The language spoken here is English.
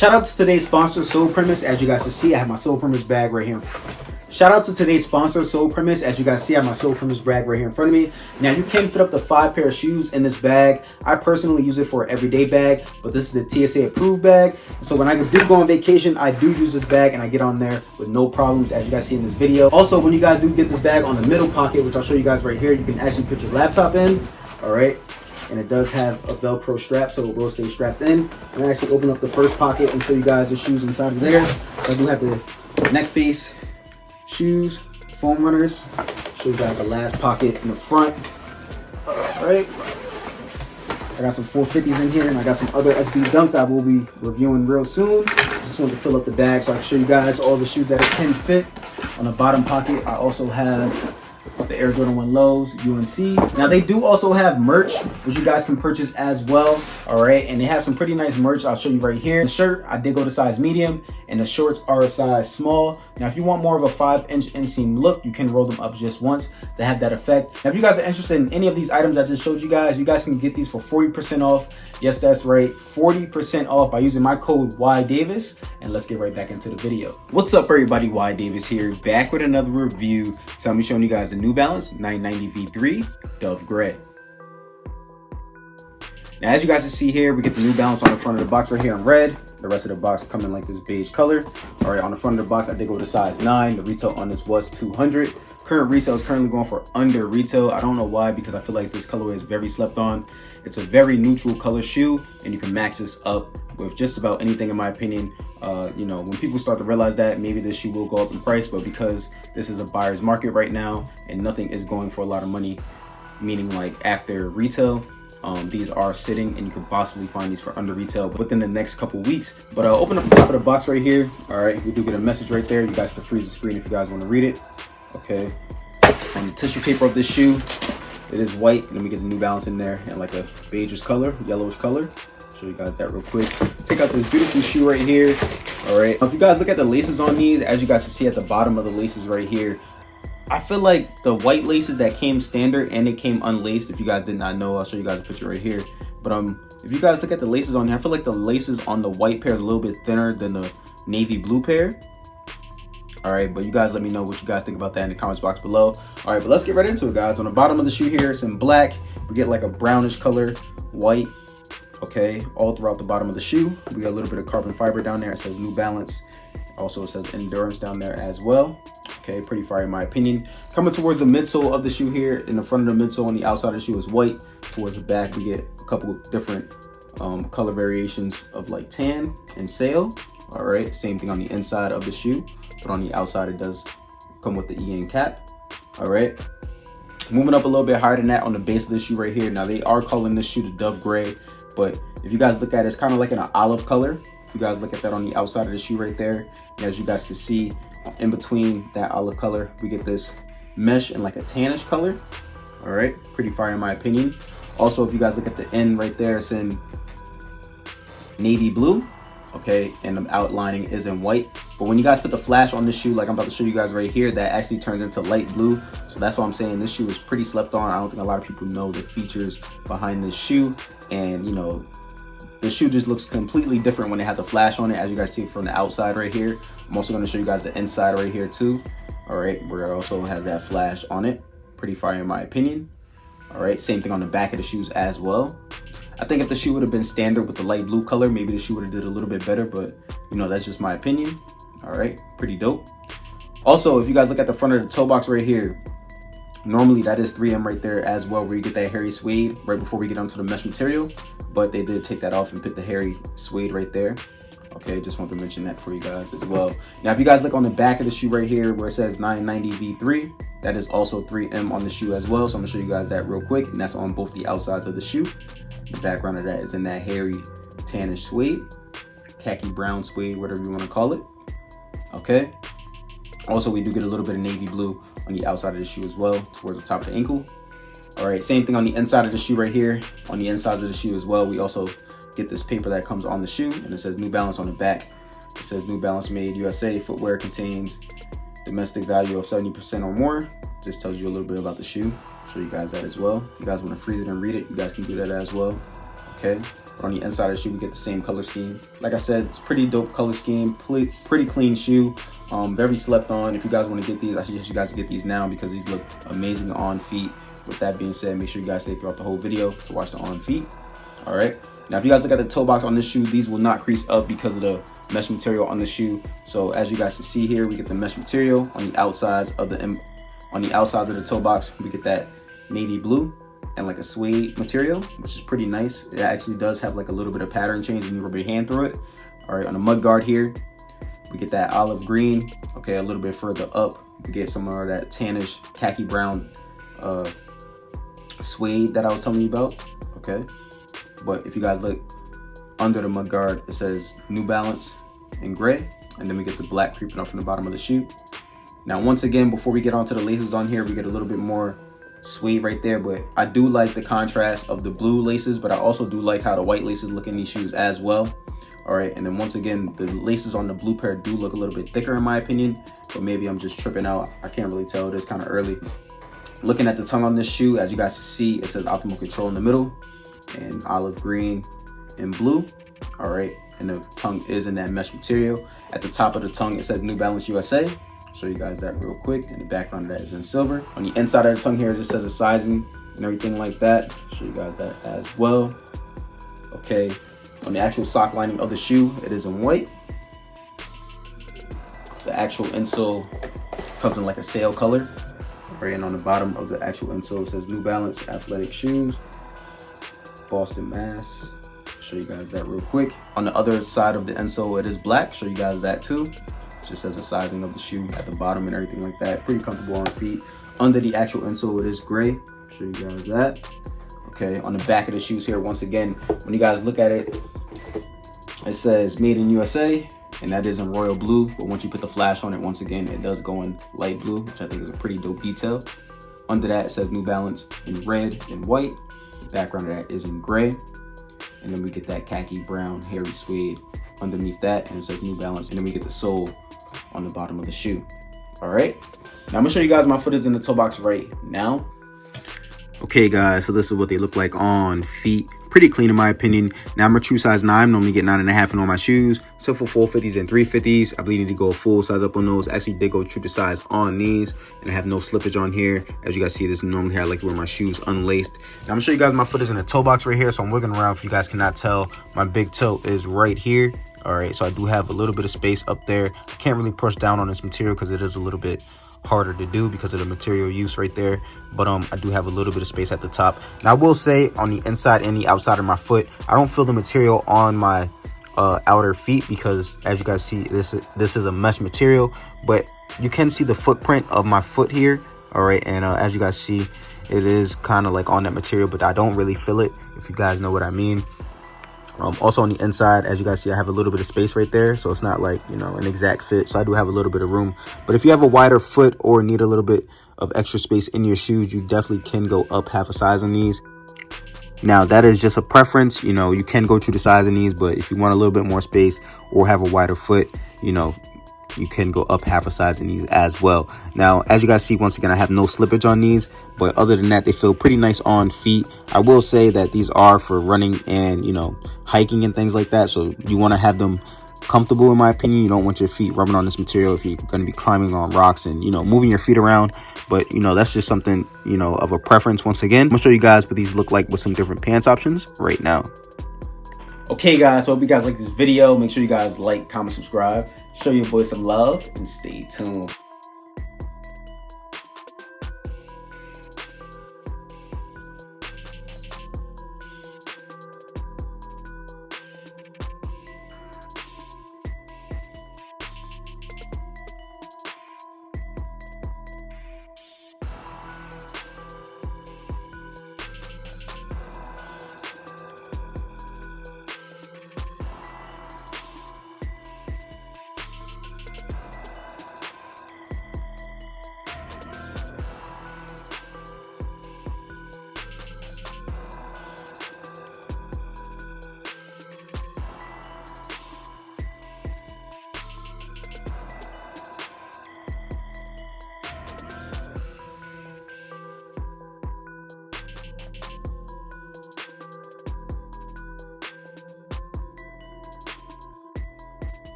Shout out to today's sponsor, Soul Premise. As you guys can see, I have my Soul Premise bag right here. Shout out to today's sponsor, Soul Premise. As you guys see, I have my Soul Premise bag right here in front of me. Now, you can fit up to 5 pair of shoes in this bag. I personally use it for an everyday bag, but this is the TSA approved bag. So when I do go on vacation, I do use this bag and I get on there with no problems, as you guys see in this video. Also, when you guys do get this bag on the middle pocket, which I'll show you guys right here, you can actually put your laptop in, all right? And it does have a Velcro strap, so it will stay strapped in. And I actually open up the first pocket and show you guys the shoes inside of there. So I do have the neck face, shoes, foam runners. Show you guys the last pocket in the front. All right. I got some 450s in here, and I got some other SB Dunks that I will be reviewing real soon. Just wanted to fill up the bag so I can show you guys all the shoes that it can fit. On the bottom pocket, I also have the Air Jordan 1 Lows, UNC. Now, they do also have merch, which you guys can purchase as well. All right, and they have some pretty nice merch. I'll show you right here. The shirt, I did go to size medium, and the shorts are a size small. Now, if you want more of a 5-inch inseam look, you can roll them up just once to have that effect. Now, if you guys are interested in any of these items I just showed you guys can get these for 40% off. Yes, that's right, 40% off by using my code whydavis. And let's get right back into the video. What's up, everybody? Whydavis here, back with another review. So I'm showing you guys the New Balance 990 V3 Dove Gray. Now, as you guys can see here, we get the New Balance on the front of the box right here in red. The rest of the box come in like this beige color. All right, on the front of the box, I did go to size 9. The retail on this was $200. Current resale is currently going for under retail. I don't know why, because I feel like this colorway is very slept on. It's a very neutral color shoe, and you can match this up with just about anything, in my opinion. You know, when people start to realize that, maybe this shoe will go up in price, but because this is a buyer's market right now and nothing is going for a lot of money, meaning like after retail, these are sitting, and you can possibly find these for under retail within the next couple weeks. But I'll open up the top of the box right here. All right, we do get a message right there. You guys can freeze the screen if you guys want to read it. Okay, on the tissue paper of this shoe, it is white, and then we get the New Balance in there in like a beigeish color, yellowish color. Show you guys that real quick. Take out this beautiful shoe right here. All right, if you guys look at the laces on these, as you guys can see at the bottom of the laces right here, I feel like the white laces that came standard and it came unlaced. If you guys did not know, I'll show you guys a picture right here. But if you guys look at the laces on here, I feel like the laces on the white pair is a little bit thinner than the navy blue pair. All right, but you guys let me know what you guys think about that in the comments box below. All right, but let's get right into it, guys. On the bottom of the shoe here, it's in black. We get like a brownish color, white, okay, all throughout the bottom of the shoe. We got a little bit of carbon fiber down there. It says New Balance. Also, it says Endurance down there as well. Okay, pretty fire in my opinion. Coming towards the midsole of the shoe here, in the front of the midsole on the outside of the shoe is white. Towards the back, we get a couple of different color variations of like tan and sail. All right, same thing on the inside of the shoe, but on the outside it does come with the EN cap. All right, moving up a little bit higher than that on the base of the shoe right here. Now, they are calling this shoe the Dove Gray, but if you guys look at it, it's kind of like an olive color. If you guys look at that on the outside of the shoe right there, and as you guys can see, in between that olive color, we get this mesh in like a tannish color. All right, pretty fire in my opinion. Also, if you guys look at the end right there, it's in navy blue. Okay, and the outlining is in white. But when you guys put the flash on this shoe, like I'm about to show you guys right here, that actually turns into light blue. So that's why I'm saying this shoe is pretty slept on. I don't think a lot of people know the features behind this shoe. And you know, the shoe just looks completely different when it has a flash on it, as you guys see from the outside right here. I'm also going to show you guys the inside right here too. All right, where it also has that flash on it. Pretty fire in my opinion. All right, same thing on the back of the shoes as well. I think if the shoe would have been standard with the light blue color, maybe the shoe would have did a little bit better, but you know, that's just my opinion. All right, pretty dope. Also, if you guys look at the front of the toe box right here, normally that is 3M right there as well, where you get that hairy suede right before we get onto the mesh material, but they did take that off and put the hairy suede right there. Okay, just want to mention that for you guys as well. Now, if you guys look on the back of the shoe right here where it says 990 V3, that is also 3M on the shoe as well. So I'm gonna show you guys that real quick, and that's on both the outsides of the shoe. The background of that is in that hairy tannish suede, khaki brown suede, whatever you want to call it. Okay. Also, we do get a little bit of navy blue on the outside of the shoe as well, towards the top of the ankle. All right, same thing on the inside of the shoe right here. On the insides of the shoe as well, we also get this paper that comes on the shoe, and it says New Balance on the back. It says New Balance made USA. Footwear contains domestic value of 70% or more. Just tells you a little bit about the shoe. Show you guys that as well. If you guys want to freeze it and read it, you guys can do that as well. Okay, on the inside of the shoe we get the same color scheme. Like I said, it's pretty dope color scheme, pretty clean shoe, very slept on. If you guys want to get these, I suggest you guys get these now because these look amazing on feet. With that being said, make sure you guys stay throughout the whole video to watch the on feet. All right, now if you guys look at the toe box on this shoe, these will not crease up because of the mesh material on the shoe. So as you guys can see here, we get the mesh material on the outsides of the toe box. We get that navy blue and like a suede material, which is pretty nice. It actually does have like a little bit of pattern change when you rub your hand through it. All right, on the mud guard here, we get that olive green. Okay, a little bit further up, we get some of that tannish khaki brown suede that I was telling you about. Okay, but if you guys look under the mud guard, it says New Balance in gray, and then we get the black creeping up from the bottom of the shoe. Now, once again, before we get onto the laces on here, we get a little bit more suede right there, but I do like the contrast of the blue laces, but I also do like how the white laces look in these shoes as well. All right, and then once again, the laces on the blue pair do look a little bit thicker in my opinion, but maybe I'm just tripping out. I can't really tell. It is kind of early. Looking at the tongue on this shoe, as you guys can see, it says Optimal Control in the middle and olive green and blue. All right, and the tongue is in that mesh material. At the top of the tongue, it says New Balance USA. Show you guys that real quick, and the background of that is in silver. On the inside of the tongue here, it just says the sizing and everything like that. Show you guys that as well. Okay, on the actual sock lining of the shoe, it is in white. The actual insole comes in like a sail color. Right, and on the bottom of the actual insole, it says New Balance Athletic Shoes, Boston, Mass. Show you guys that real quick. On the other side of the insole, it is black. Show you guys that too. Just as a sizing of the shoe at the bottom and everything like that. Pretty comfortable on feet. Under the actual insole, it is gray. Show you guys that. Okay, on the back of the shoes here, once again, when you guys look at it, it says Made in USA, and that is in royal blue. But once you put the flash on it, once again, it does go in light blue, which I think is a pretty dope detail. Under that, it says New Balance in red and white. The background of that is in gray. And then we get that khaki brown hairy suede underneath that, and it says New Balance. And then we get the sole on the bottom of the shoe. All right, now I'm gonna show you guys my footers in the toe box right now. Okay guys, so this is what they look like on feet. Pretty clean in my opinion. Now I'm a true size 9, normally get 9.5 in all my shoes. So for 450s and 350s, I believe you need to go a full size up on those. Actually did go true to size on these, and I have no slippage on here. As you guys see, this is normally how I like to wear my shoes unlaced. Now I'm gonna show you guys my footers in the toe box right here. So I'm wiggling around. If you guys cannot tell, my big toe is right here. All right, so I do have a little bit of space up there. I can't really push down on this material because it is a little bit harder to do because of the material use right there, but I do have a little bit of space at the top. Now I will say, on the inside and the outside of my foot, I don't feel the material on my outer feet because, as you guys see, this is a mesh material, but you can see the footprint of my foot here. All right, and as you guys see, it is kind of like on that material, but I don't really feel it, if you guys know what I mean. Also on the inside, as you guys see, I have a little bit of space right there, so it's not like, you know, an exact fit. So I do have a little bit of room, but if you have a wider foot or need a little bit of extra space in your shoes, you definitely can go up half a size on these. Now that is just a preference, you know, you can go true to size in these, but if you want a little bit more space or have a wider foot, you know, you can go up half a size in these as well. Now, as you guys see, once again, I have no slippage on these, but other than that, they feel pretty nice on feet. I will say that these are for running and, you know, hiking and things like that. So you want to have them comfortable, in my opinion. You don't want your feet rubbing on this material if you're going to be climbing on rocks and, you know, moving your feet around. But, you know, that's just something, you know, of a preference. Once again, I'm gonna show you guys what these look like with some different pants options right now. Okay guys, so I hope you guys like this video. Make sure you guys like, comment, subscribe, show your boy some love, and stay tuned.